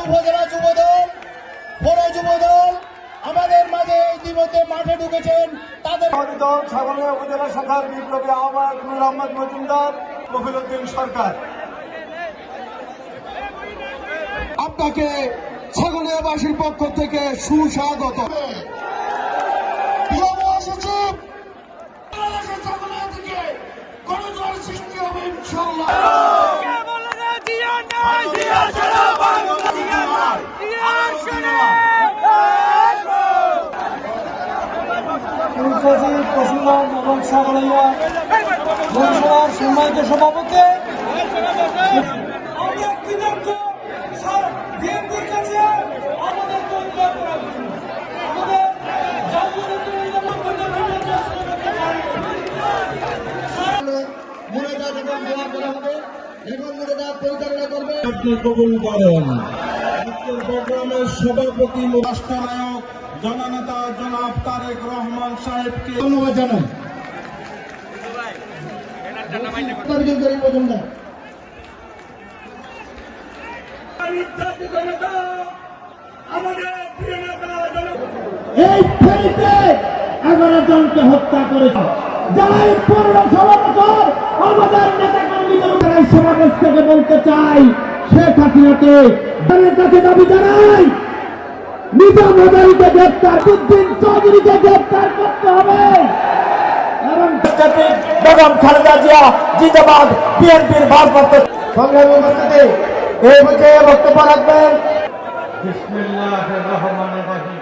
উপজেলা যুবদল পৌর যুবদল আমাদের মাঝে ইতিমধ্যে মাঠে ঢুকেছেন। তাদের দল ছাগলিয়া উপজেলা শাখার বিপ্লবী আহ্বায়ক নূর আহমদ মজুমদার, কফিলউদ্দিন সরকার। আপনাকে ছাগলিয়াবাসীর পক্ষ থেকে সুস্বাগত। সৃষ্টি হবে ইনশাআল্লাহ। পশুরাম এবং ছাগলিয়া পৌরসভার সম্মানিত সভাপতি, আপনি কবুল করেন। আজকের প্রোগ্রামের সভাপতি রাষ্ট্রনায়ক জননেতা জনাব তারেক রহমান সাহেবকে ধন্যবাদ জানাই। এই ফেরিতে 11 জনকে হত্যা করেছে, যারা 15-16 বছর আমাদের নেতা কর্মীদের সমাবেশ থেকে বলতে চাই, শেখ হাসিনাকে তাদের কাছে দাবি জানাই নিজাম হাজারীকে গ্রেপ্তার, উদ্দিন চৌধুরীকে গ্রেপ্তার করতে হবে এবং বেগম খালেদা জিয়া জিন্দাবাদ, বিএনপির ভারপ্রাপ্ত সংগ্রামী উপস্থিতি এই বিষয়ে বক্তব্য রাখবেন। বিসমিল্লাহির রহমানির রহিম।